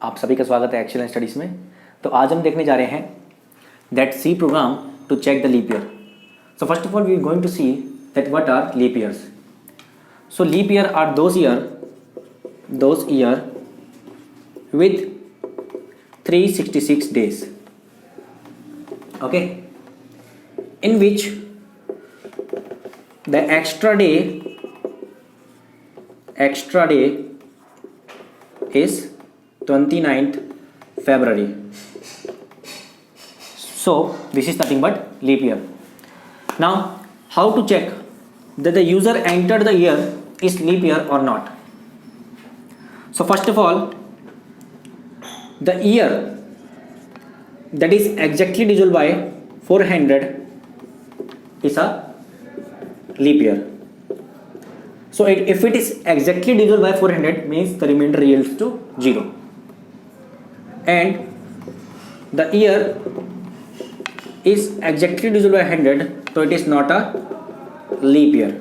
आप सभी का स्वागत है एक्सेलेंट स्टडीज़ में। तो आज हम देखने जा रहे हैं that see program to check the leap year. So first of all we are going to see that what are leap years. So leap year are those year with 366 days, okay, in which the extra day is 29th February. So this is nothing but leap year. Now how to check that the user entered the year is leap year or not? So first of all, the year that is exactly divisible by 400 is a leap year. So if it is exactly divisible by 400 means the remainder yields to 0, and the year is exactly divisible by 100, so it is not a leap year,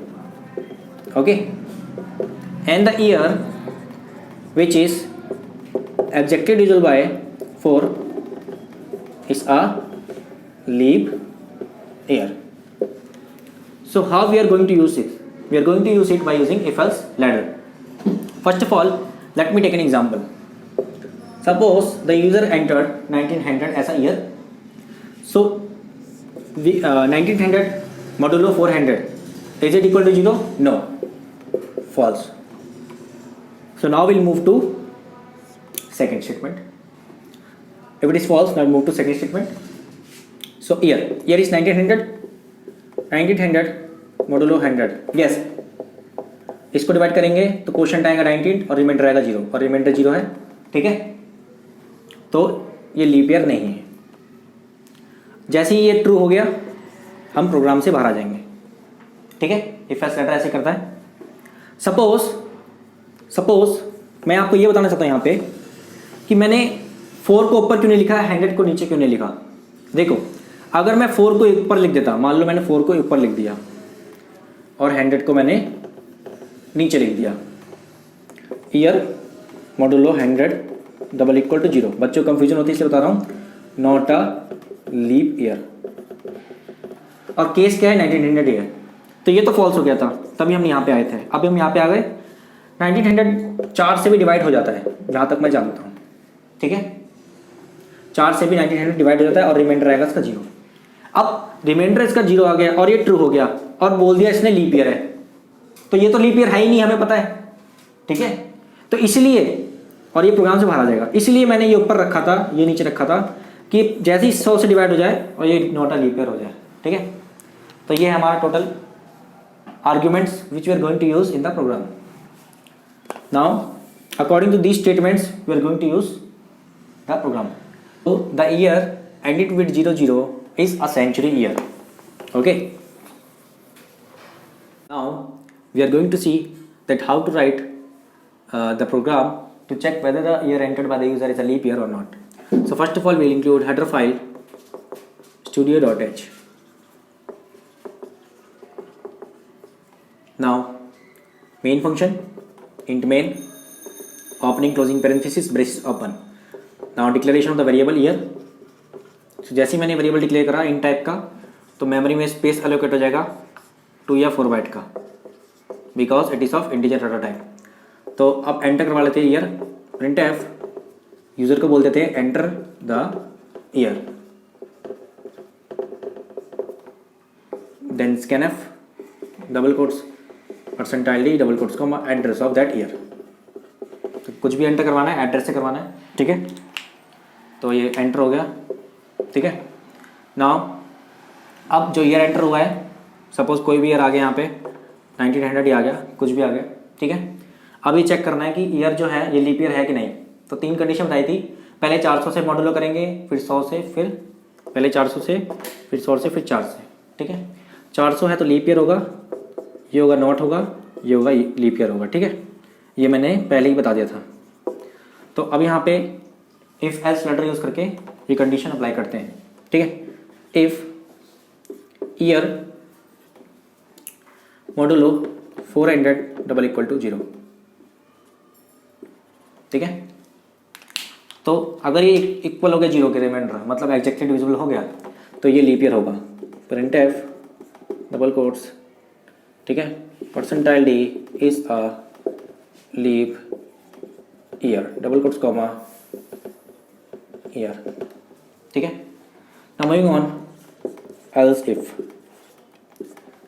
okay. And the year which is exactly divisible by 4 is a leap year. So how we are going to use it? We are going to use it by using if-else ladder. First of all, let me take an example. Suppose the user entered 1900 as a year. So 1900 modulo 400, is it equal to 0? No, false. So now we'll move to second statement. If it is false, now move to second statement. So year is 1900 modulo 100, yes. इसको divide करेंगे तो quotient आएगा 19 और reminder आएगा 0, और reminder 0 है, ठीक है। तो ये लीप ईयर नहीं है। जैसे ही ये ट्रू हो गया हम प्रोग्राम से बाहर आ जाएंगे, ठीक है। इफ एल्स लेटर ऐसे करता है। सपोज मैं आपको ये बताना चाहता हूँ यहाँ पे कि मैंने 4 को ऊपर क्यों नहीं लिखा, 100 को नीचे क्यों नहीं लिखा। देखो, अगर मैं 4 को ऊपर लिख देता, मान लो मैंने 4 को ऊपर लिख दिया और 100 को मैंने नीचे लिख दिया, year modulo 100 double equal to 0। बच्चों को कंफ्यूजन होती है इसलिए बता रहा हूँ, नॉट अ लीप ईयर। और केस क्या है, 1900 ईयर। तो ये तो फॉल्स हो गया था, तभी हम यहाँ पे आए थे। अभी हम यहाँ पे आ गए। 1900 4 से भी डिवाइड हो जाता है जहाँ तक मैं जानता हूँ, ठीक है। 4 से भी 1900 डिवाइड हो जाता है और रिमाइंडर आएगा इसका 0। अब रिमाइंडर इसका 0 आ गया और ये ट्रू हो गया और बोल दिया इसने लीप ईयर है, तो ये तो लीप ईयर है ही नहीं, हमें पता है, ठीक है। तो इसलिए, और ये प्रोग्राम से बाहर आ जाएगा, इसलिए मैंने ये ऊपर रखा था, ये नीचे रखा था कि जैसे ही 100 से डिवाइड हो जाए और ये नॉट अ लीप ईयर हो जाए, ठीक है। तो ये है हमारा total arguments which we are going to use in the program. Now, according to these statements, we are going to use the program. So, the year ended with 00 is a century year. Okay. Now, we are going to see that how to write the program to check whether the year entered by the user is a leap year or not. So, first of all, we will include header file studio.h. Now, main function. Int main, opening closing parenthesis braces open. Now declaration of the variable year. So जैसे ही मैंने variable declare करा इन type का, तो memory में space allocate हो जाएगा 2 या 4 bite का, because it is of integer data type. तो अब एंटर करवा लेते हैं ईयर। प्रिंट एफ यूजर को बोल देते हैं enter the year, then scan F double quotes percentile D double quotes को एड्रेस ऑफ दैट ईयर। तो कुछ भी एंटर करवाना है एड्रेस से करवाना है, ठीक है। तो ये एंटर हो गया, ठीक है। नाउ अब जो ईयर एंटर हुआ है, सपोज कोई भी ईयर आ गया यहाँ पे 1900 ही आ गया, कुछ भी आ गया, ठीक है। अब ये चेक करना है कि ईयर जो है ये लीप ईयर है कि नहीं। तो 3 कंडीशन बताई थी, पहले 400 से मॉडुलो करेंगे, फिर 100 से, फिर पहले 400 से, फिर 100 से, फिर 4 से, ठीक है। 400 है तो लीप ईयर होगा, ये होगा नॉट होगा, ये होगा लीप ईयर होगा, ठीक है। ये मैंने पहले ही बता दिया था। तो अब यहाँ पे इफ एल्स लेटर यूज करके ये कंडीशन अप्लाई करते हैं, ठीक है। If year modulo 400 double equal to 0, ठीक है। तो अगर ये इक्वल हो गया 0 के रिमाइंडर, मतलब एग्जैक्टली डिविजिबल हो गया, तो ये लीप ईयर होगा। printf डबल कोट्स, ठीक है, percentile D is a leap year double quotes comma year, ठीक है। Now moving on,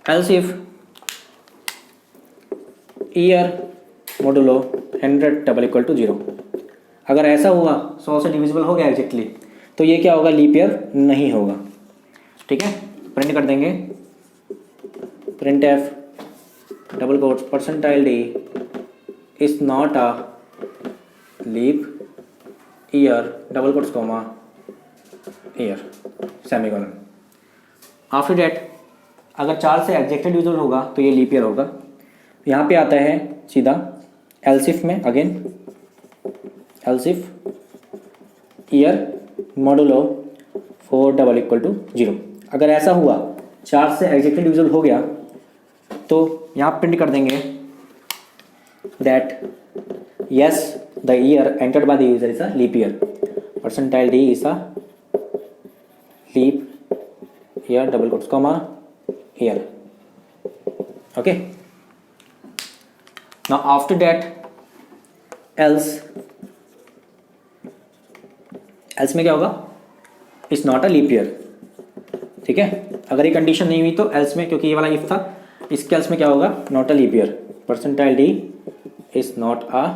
else if year modulo 100 double equal to 0, अगर ऐसा हुआ 100 से डिविजिबल हो गया एग्जैक्टली, तो ये क्या होगा, लीप ईयर नहीं होगा, ठीक है। प्रिंट कर देंगे printf double quotes percentile D is not a leap year double quotes comma year semicolon. After that अगर 4 से एग्जैक्टली डिविजिबल होगा तो ये लीप ईयर होगा। यहाँ पे आता है सीधा एल्स इफ में, again else if year modulo 4 double equal to 0, अगर ऐसा हुआ 4 से एग्जैक्टली डिविजिबल हो गया, तो यहाँ प्रिंट कर देंगे that yes the year entered by the user is a leap year, percentile D is a leap year double quotes comma year, okay. Now after that else में क्या होगा, it's not a leap year, ठीक है। अगर ये condition नहीं हुई तो एल्स में, क्योंकि ये वाला इफ था, इसके एल्स में क्या होगा, not a leap year, percentile D is not a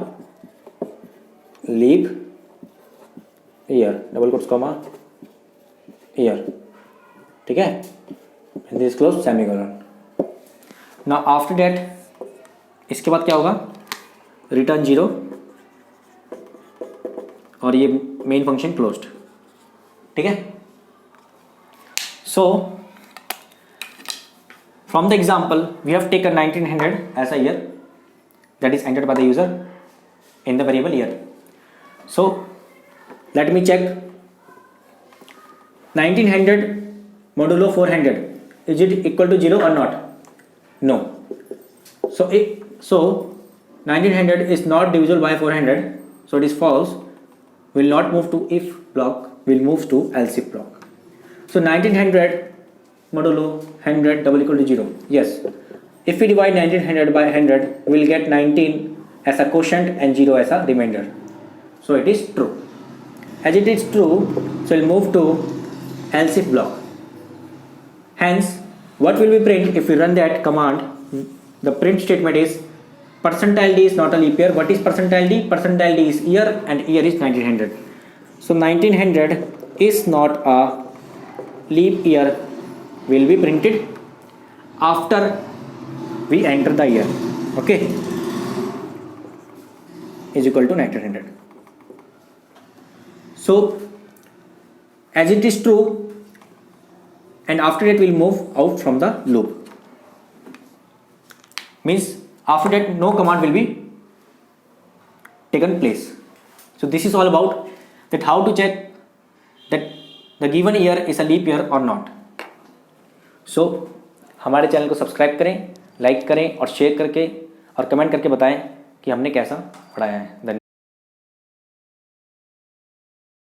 leap year double quotes comma year, ठीक है, and this close semicolon. Now after that इसके बाद क्या होगा, रिटर्न 0 और ये मेन फंक्शन क्लोज्ड, ठीक है। So from the example we have taken 1900 as a year that is entered by the user in the variable year. So let me check 1900 modulo 400, is it equal to 0 or not? No. So 1900 is not divisible by 400, so it is false. Will not move to if block, will move to else if block. So 1900 modulo 100 double equal to 0. Yes, if we divide 1900 by 100, we will get 19 as a quotient and 0 as a remainder. So it is true. As it is true, so we'll move to else if block. Hence, what will we print if we run that command? The print statement is percentile D is not a leap year. What is percentile D? Percentile D is year and year is 1900. So 1900 is not a leap year will be printed after we enter the year. Okay, is equal to 1900. So as it is true, and after that we'll move out from the loop. Means after that no command will be taken place. So this is all about that how to check that the given year is a leap year or not. So हमारे channel को subscribe करें, like करें और share करके और comment करके बताएं कि हमने कैसा पढ़ाया है। धन्यवाद।